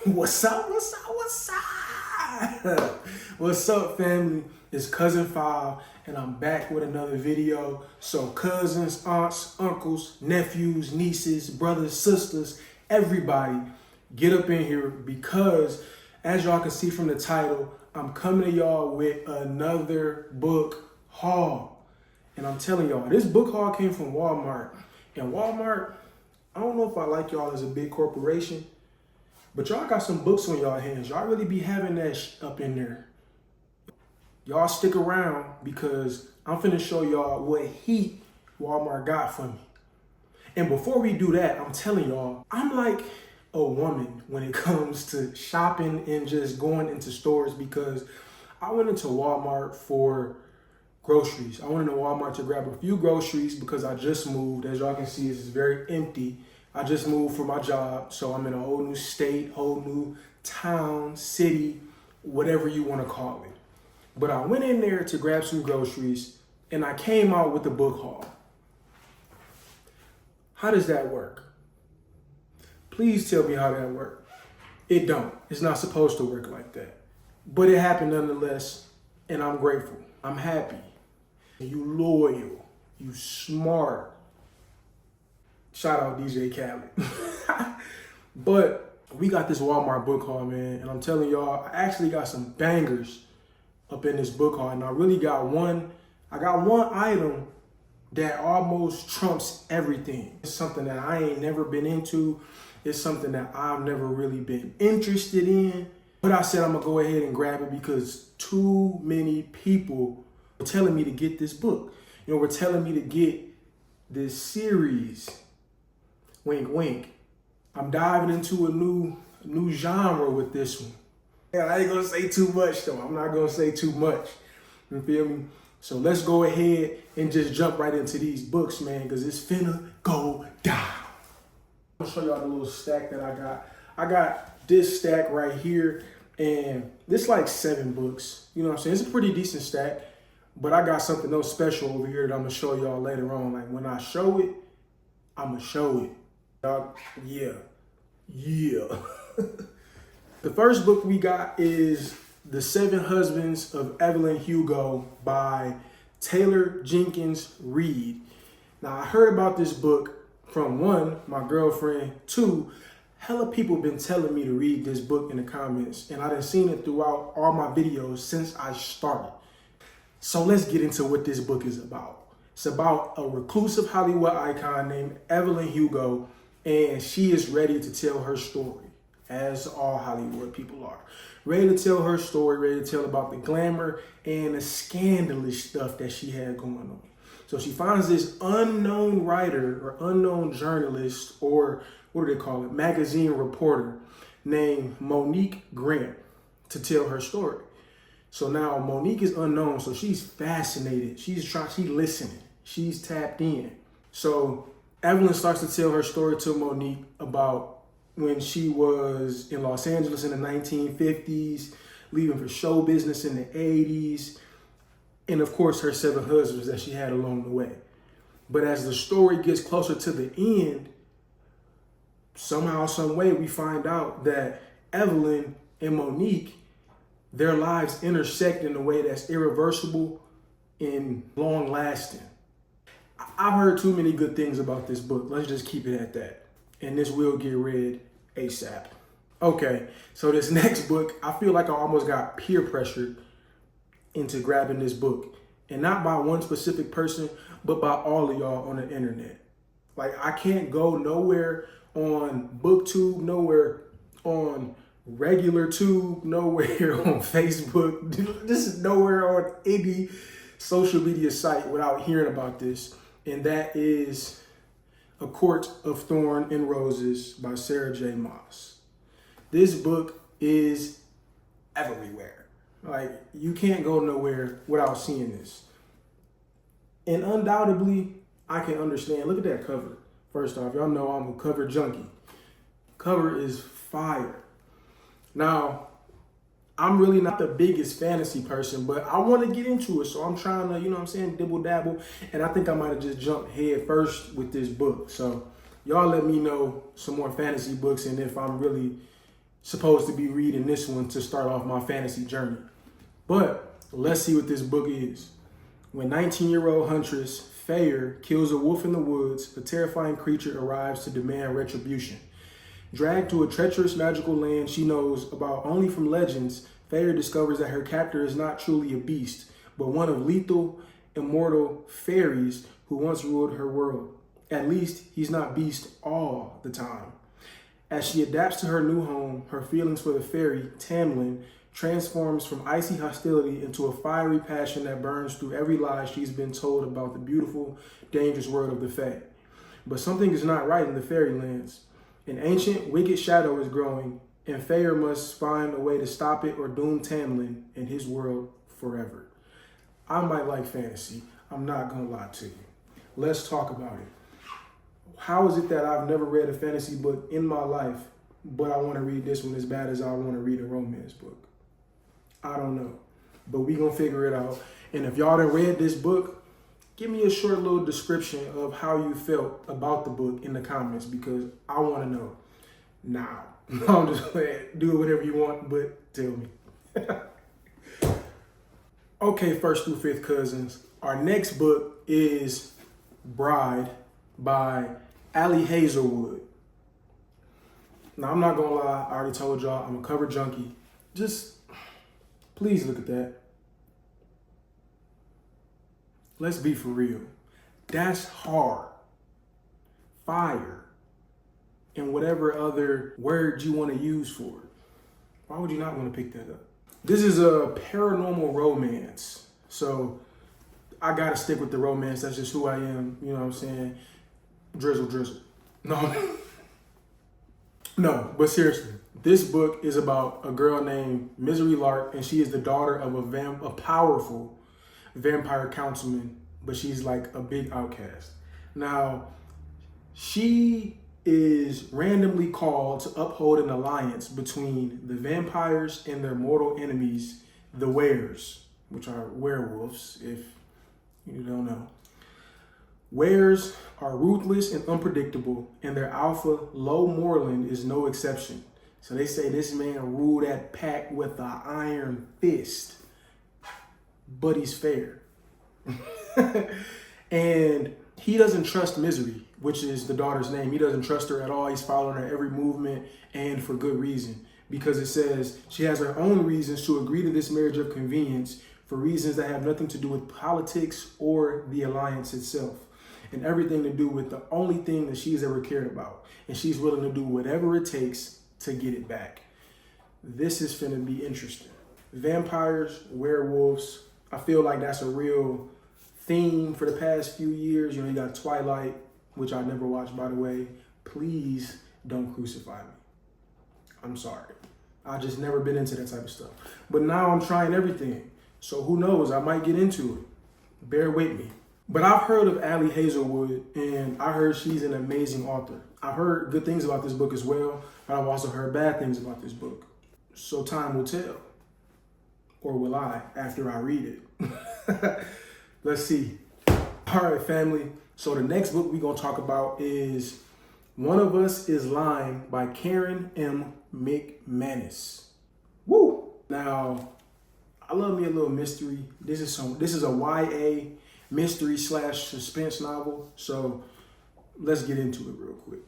What's up? What's up? What's up? What's up, family? It's Cousin Five, and I'm back with another video. So, cousins, aunts, uncles, nephews, nieces, brothers, sisters, everybody, get up in here because, as y'all can see from the title, I'm coming to y'all with another book haul. And I'm telling y'all, this book haul came from Walmart. And Walmart, I don't know if I like y'all as a big corporation, but y'all got some books on y'all hands. Y'all really be having that up in there. Y'all stick around because I'm finna show y'all what heat Walmart got for me. And before we do that, I'm telling y'all, I'm like a woman when it comes to shopping and just going into stores because I went into Walmart for groceries. I went into Walmart to grab a few groceries because I just moved. As y'all can see, it's very empty. I just moved for my job, so I'm in a whole new state, whole new town, city, whatever you want to call it. But I went in there to grab some groceries, and I came out with the book haul. How does that work? Please tell me how that works. It don't. It's not supposed to work like that. But it happened nonetheless, and I'm grateful. I'm happy. You loyal. You smart. Shout out DJ Khaled. But we got this Walmart book haul, man. And I'm telling y'all, I actually got some bangers up in this book haul. And I really got one. I got one item that almost trumps everything. It's something that I ain't never been into. It's something that I've never really been interested in. But I said I'm going to go ahead and grab it because too many people were telling me to get this book. You know, we're telling me to get this series. Wink, wink. I'm diving into a new genre with this one. Yeah, I ain't gonna say too much though. I'm not gonna say too much. You feel me? So let's go ahead and just jump right into these books, man, because it's finna go down. I'm gonna show y'all the little stack that I got. I got this stack right here, and this like 7 books. You know what I'm saying? It's a pretty decent stack, but I got something else special over here that I'm gonna show y'all later on. Like when I show it, I'm gonna show it. Yeah. The first book we got is The 7 Husbands of Evelyn Hugo by Taylor Jenkins Reid. Now, I heard about this book from 1, my girlfriend, 2, hella people been telling me to read this book in the comments, and I done seen it throughout all my videos since I started. So let's get into what this book is about. It's about a reclusive Hollywood icon named Evelyn Hugo, and she is ready to tell her story, as all Hollywood people are. Ready to tell her story, ready to tell about the glamour and the scandalous stuff that she had going on. So she finds this unknown writer or unknown journalist, or what do they call it, magazine reporter named Monique Grant to tell her story. So now Monique is unknown, so she's fascinated. She's listening. She's tapped in. So Evelyn starts to tell her story to Monique about when she was in Los Angeles in the 1950s, leaving for show business in the 80s, and of course her 7 husbands that she had along the way. But as the story gets closer to the end, somehow, some way, we find out that Evelyn and Monique, their lives intersect in a way that's irreversible and long lasting. I've heard too many good things about this book. Let's just keep it at that. And this will get read ASAP. Okay, so this next book, I feel like I almost got peer pressured into grabbing this book. And not by one specific person, but by all of y'all on the internet. Like, I can't go nowhere on BookTube, nowhere on regular tube, nowhere on Facebook, just nowhere on any social media site without hearing about this. And that is A Court of Thorn and Roses by Sarah J. Maas. This book is everywhere. Like, you can't go nowhere without seeing this. And undoubtedly, I can understand. Look at that cover. First off, y'all know I'm a cover junkie. Cover is fire. Now, I'm really not the biggest fantasy person, but I want to get into it. So I'm trying to, you know what I'm saying, dibble dabble. And I think I might have just jumped head first with this book. So y'all let me know some more fantasy books and if I'm really supposed to be reading this one to start off my fantasy journey. But let's see what this book is. When 19-year-old huntress Fair kills a wolf in the woods, a terrifying creature arrives to demand retribution. Dragged to a treacherous magical land she knows about only from legends, Fair discovers that her captor is not truly a beast, but one of lethal, immortal fairies who once ruled her world. At least, he's not beast all the time. As she adapts to her new home, her feelings for the fairy, Tamlin, transforms from icy hostility into a fiery passion that burns through every lie she's been told about the beautiful, dangerous world of the Fae. But something is not right in the fairylands. An ancient, wicked shadow is growing, and Fair must find a way to stop it or doom Tamlin and his world forever. I might like fantasy. I'm not gonna lie to you. Let's talk about it. How is it that I've never read a fantasy book in my life, but I want to read this one as bad as I want to read a romance book? I don't know, but we gonna figure it out. And if y'all done read this book, give me a short little description of how you felt about the book in the comments, because I want to know now. I'm just playing. Do whatever you want, but tell me. Okay, 1st through 5th cousins. Our next book is Bride by Ali Hazelwood. Now, I'm not gonna lie, I already told y'all I'm a cover junkie. Just please look at that. Let's be for real. That's hard. Fire. And whatever other word you want to use for it. Why would you not want to pick that up? This is a paranormal romance. So I gotta stick with the romance. That's just who I am. You know what I'm saying? Drizzle, drizzle. No. No, but seriously, this book is about a girl named Misery Lark, and she is the daughter of a powerful vampire councilman, but she's like a big outcast. Now, she is randomly called to uphold an alliance between the vampires and their mortal enemies, the Wares, which are werewolves, if you don't know. Wares are ruthless and unpredictable, and their alpha, Low Moreland, is no exception. So they say this man ruled that pack with an iron fist, but he's fair. And he doesn't trust Misery, which is the daughter's name. He doesn't trust her at all. He's following her every movement, and for good reason, because it says she has her own reasons to agree to this marriage of convenience for reasons that have nothing to do with politics or the alliance itself, and everything to do with the only thing that she's ever cared about. And she's willing to do whatever it takes to get it back. This is finna be interesting. Vampires, werewolves, I feel like that's a real theme for the past few years. You know, you got Twilight, which I never watched, by the way. Please don't crucify me. I'm sorry. I just never been into that type of stuff. But now I'm trying everything. So who knows? I might get into it. Bear with me. But I've heard of Ali Hazelwood, and I heard she's an amazing author. I've heard good things about this book as well, but I've also heard bad things about this book. So time will tell. Or will I, after I read it? Let's see. All right, family. So the next book we're going to talk about is One of Us is Lying by Karen M. McManus. Woo! Now, I love me a little mystery. This is a YA mystery / suspense novel. So let's get into it real quick.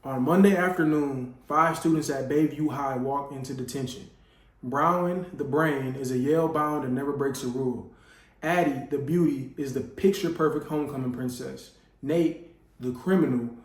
On Monday afternoon, 5 students at Bayview High walk into detention. Brown, the brain, is a Yale bound and never breaks a rule. Addie, the beauty, is the picture-perfect homecoming princess. Nate, the criminal,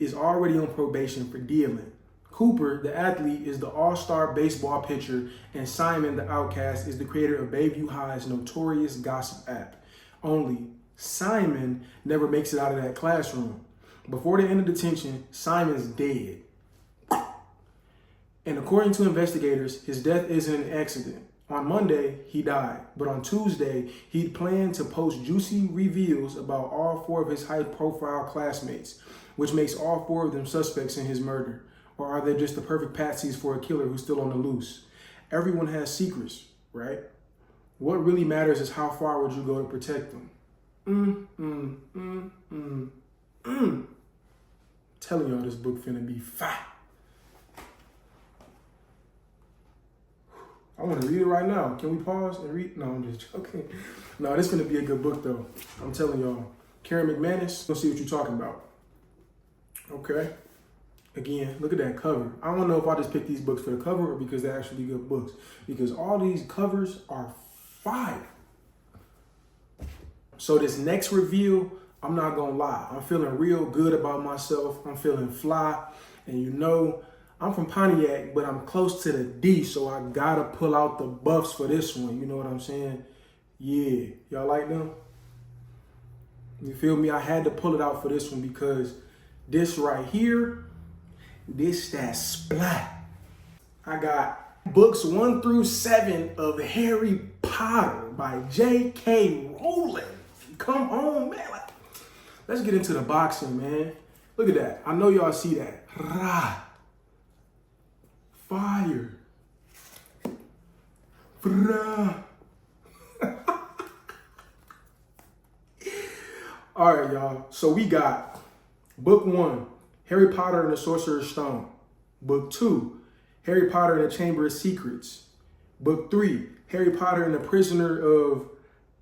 is already on probation for dealing. Cooper, the athlete, is the all-star baseball pitcher, and Simon, the outcast, is the creator of Bayview High's notorious gossip app. Only Simon never makes it out of that classroom. Before the end of detention, Simon's dead. And according to investigators, his death isn't an accident. On Monday, he died, but on Tuesday, he'd planned to post juicy reveals about all 4 of his high-profile classmates, which makes all 4 of them suspects in his murder. Or are they just the perfect patsies for a killer who's still on the loose? Everyone has secrets, right? What really matters is how far would you go to protect them? Telling y'all this book finna be fire. I want to read it right now. Can we pause and read? No, I'm just joking. No, this is going to be a good book, though. I'm telling y'all. Karen McManus, let's see what you're talking about. Okay. Again, look at that cover. I don't know if I just picked these books for the cover or because they're actually good books. Because all these covers are fire. So this next review, I'm not going to lie. I'm feeling real good about myself. I'm feeling fly. And you know, I'm from Pontiac, but I'm close to the D, so I gotta pull out the buffs for this one. You know what I'm saying? Yeah. Y'all like them? You feel me? I had to pull it out for this one because this right here, this that splat. I got books 1 through 7 of Harry Potter by J.K. Rowling. Come on, man. Like, let's get into the boxing, man. Look at that. I know y'all see that. Rah. Fire. Rah. All right, y'all. So we got book 1, Harry Potter and the Sorcerer's Stone. Book 2, Harry Potter and the Chamber of Secrets. Book 3, Harry Potter and the Prisoner of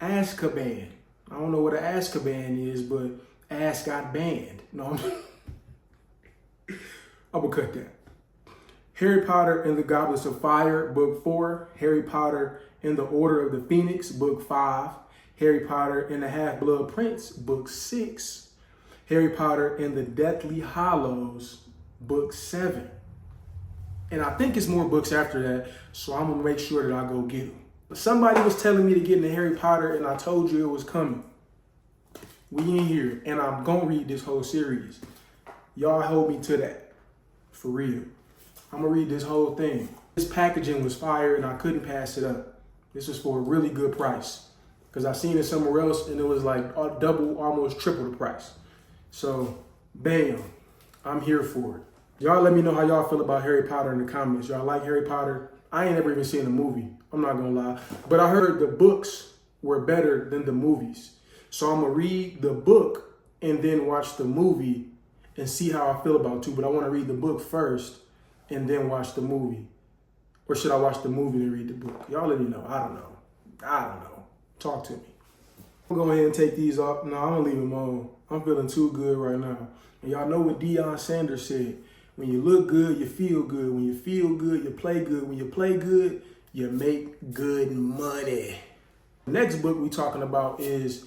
Azkaban. I don't know what an Azkaban is, but ass got banned. No, I'm gonna cut that. Harry Potter and the Goblets of Fire, Book 4. Harry Potter and the Order of the Phoenix, Book 5. Harry Potter and the Half-Blood Prince, Book 6. Harry Potter and the Deathly Hallows, Book 7. And I think it's more books after that, so I'm going to make sure that I go get them. Somebody was telling me to get into Harry Potter, and I told you it was coming. We in here, and I'm going to read this whole series. Y'all hold me to that, for real. I'm going to read this whole thing. This packaging was fire, and I couldn't pass it up. This was for a really good price. Because I seen it somewhere else and it was like double, almost triple the price. So, bam, I'm here for it. Y'all let me know how y'all feel about Harry Potter in the comments. Y'all like Harry Potter? I ain't never even seen the movie. I'm not gonna lie. But I heard the books were better than the movies. So I'm gonna read the book and then watch the movie and see how I feel about it. But I wanna read the book first and then watch the movie. Or should I watch the movie and read the book? Y'all let me know. I don't know. Talk to me. I'm going to go ahead and take these off. No, I'm going to leave them on. I'm feeling too good right now. And y'all know what Deion Sanders said. When you look good, you feel good. When you feel good, you play good. When you play good, you make good money. The next book we talking about is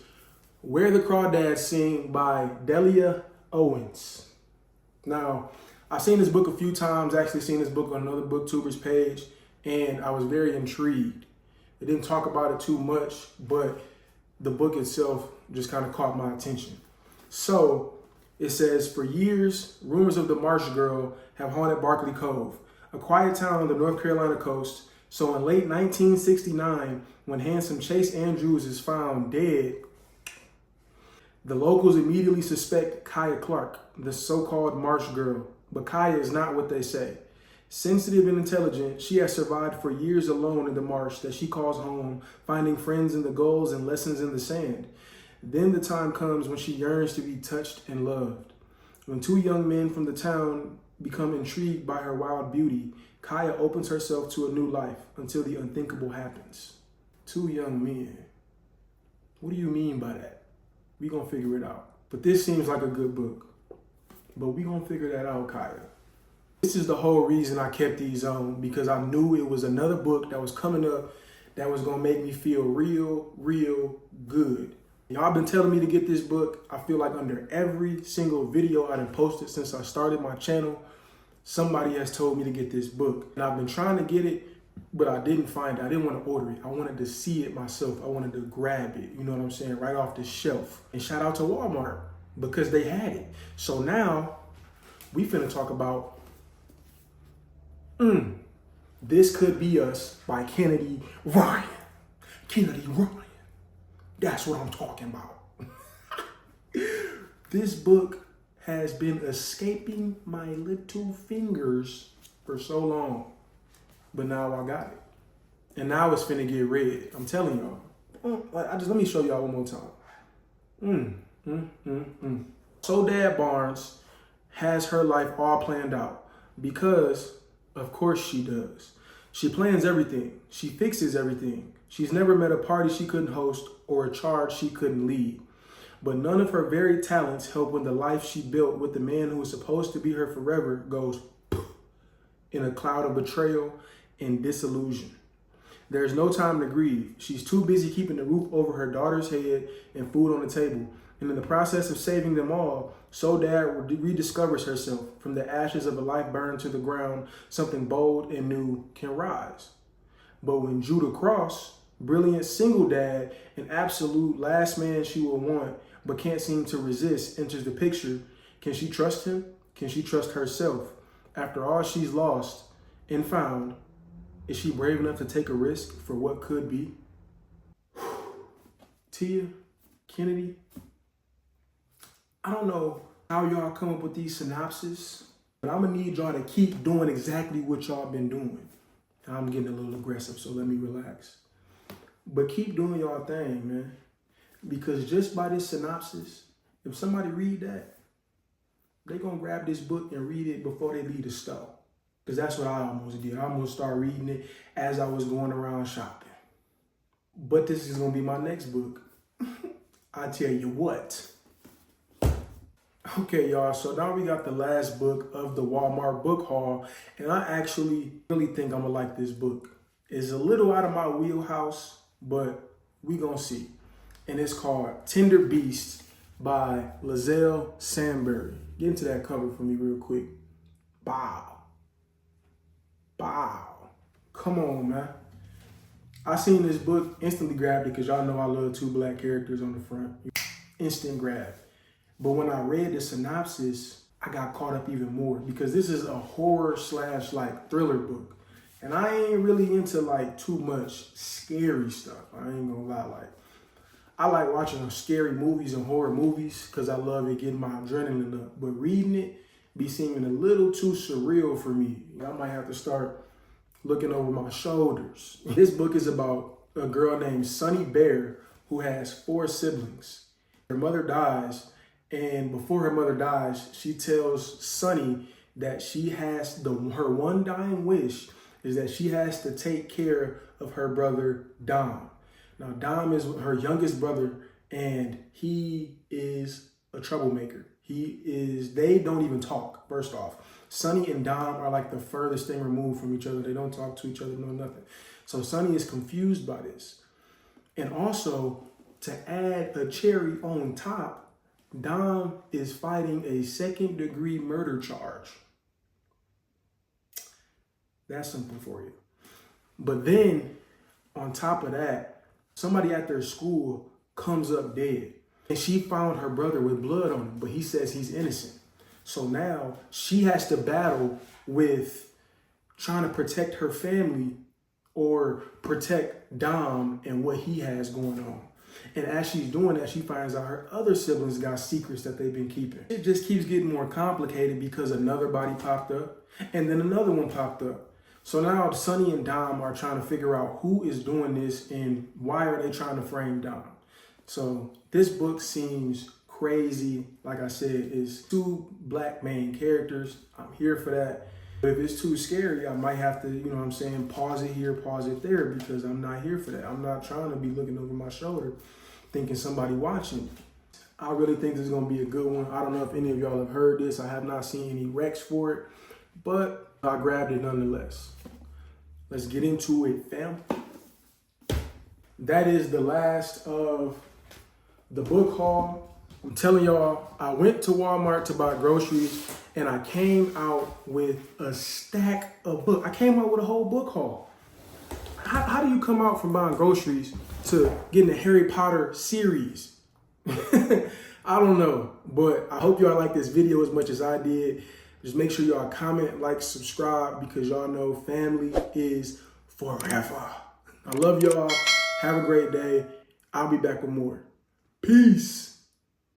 Where the Crawdads Sing by Delia Owens. Now, I've seen this book a few times. Actually seen this book on another booktuber's page. And I was very intrigued. It didn't talk about it too much, but the book itself just kind of caught my attention. So it says, for years, rumors of the Marsh Girl have haunted Barkley Cove, a quiet town on the North Carolina coast. So in late 1969, when handsome Chase Andrews is found dead, the locals immediately suspect Kaya Clark, the so-called Marsh Girl. But Kaya is not what they say. Sensitive and intelligent, she has survived for years alone in the marsh that she calls home, finding friends in the gulls and lessons in the sand. Then the time comes when she yearns to be touched and loved. When 2 young men from the town become intrigued by her wild beauty, Kaya opens herself to a new life until the unthinkable happens. 2 young men. What do you mean by that? We gonna figure it out. But this seems like a good book. But we gonna figure that out, Kaya. This is the whole reason I kept these on, because I knew it was another book that was coming up that was going to make me feel real good. Y'all been telling me to get this book. I feel like under every single video I done posted since I started my channel, somebody has told me to get this book. And I've been trying to get it, but I didn't find it. I didn't want to order it. I wanted to see it myself. I wanted to grab it, you know what I'm saying, right off the shelf. And shout out to Walmart because they had it. So now we finna talk about This Could Be Us by Kennedy Ryan. Kennedy Ryan. That's what I'm talking about. This book has been escaping my little fingers for so long. But now I got it. And now it's finna get read. I'm telling y'all. Let me show y'all one more time. So Dad Barnes has her life all planned out because of course she does. She plans everything. She fixes everything. She's never met a party she couldn't host or a charge she couldn't lead. But none of her varied talents help when the life she built with the man who was supposed to be her forever goes in a cloud of betrayal and disillusion. There's no time to grieve. She's too busy keeping the roof over her daughter's head and food on the table. And in the process of saving them all, So Dad rediscovers herself. From the ashes of a life burned to the ground, something bold and new can rise. But when Judah Cross, brilliant single dad, an absolute last man she will want, but can't seem to resist, enters the picture, can she trust him? Can she trust herself? After all she's lost and found, is she brave enough to take a risk for what could be? Tia, Kennedy, I don't know how y'all come up with these synopses, but I'm gonna need y'all to keep doing exactly what y'all been doing. I'm getting a little aggressive, so let me relax. But keep doing y'all thing, man. Because just by this synopsis, if somebody read that, they gonna grab this book and read it before they leave the store. Because that's what I almost did. I almost started reading it as I was going around shopping. But this is gonna be my next book. I tell you what. Okay, y'all, so now we got the last book of the Walmart book haul, and I actually really think I'm gonna like this book. It's a little out of my wheelhouse, but we gonna see. And it's called Tinder Beast by Lizelle Sandberry. Get into that cover for me real quick. Bow. Bow. Come on, man. I seen this book, instantly grabbed it because y'all know I love two black characters on the front. Instant grab. But when I read the synopsis, I got caught up even more because this is a horror / like thriller book. And I ain't really into like too much scary stuff. I ain't gonna lie. Like, I like watching scary movies and horror movies because I love it getting my adrenaline up. But reading it be seeming a little too surreal for me. I might have to start looking over my shoulders. This book is about a girl named Sunny Bear who has 4 siblings. Her mother dies, and before her mother dies, she tells Sunny that she has her one dying wish is that she has to take care of her brother Dom. Now, Dom is her youngest brother, and he is a troublemaker. They don't even talk, first off. Sunny and Dom are like the furthest thing removed from each other. They don't talk to each other, no nothing. So Sunny is confused by this. And also, to add a cherry on top, Dom is fighting a 2nd-degree murder charge. That's something for you. But then, on top of that, somebody at their school comes up dead. And she found her brother with blood on him, but he says he's innocent. So now she has to battle with trying to protect her family or protect Dom and what he has going on. And as she's doing that, she finds out her other siblings got secrets that they've been keeping. It just keeps getting more complicated because another body popped up and then another one popped up. So now Sunny and Dom are trying to figure out who is doing this and why are they trying to frame Dom. So this book seems crazy. Like I said, it's 2 black main characters. I'm here for that. But if it's too scary, I might have to, pause it here, pause it there, because I'm not here for that. I'm not trying to be looking over my shoulder thinking somebody watching. I really think this is going to be a good one. I don't know if any of y'all have heard this. I have not seen any recs for it, but I grabbed it nonetheless. Let's get into it, fam. That is the last of the book haul. I'm telling y'all, I went to Walmart to buy groceries and I came out with a stack of books. I came out with a whole book haul. How do you come out from buying groceries to getting a Harry Potter series? I don't know, but I hope y'all like this video as much as I did. Just make sure y'all comment, like, subscribe, because y'all know family is forever. I love y'all. Have a great day. I'll be back with more. Peace.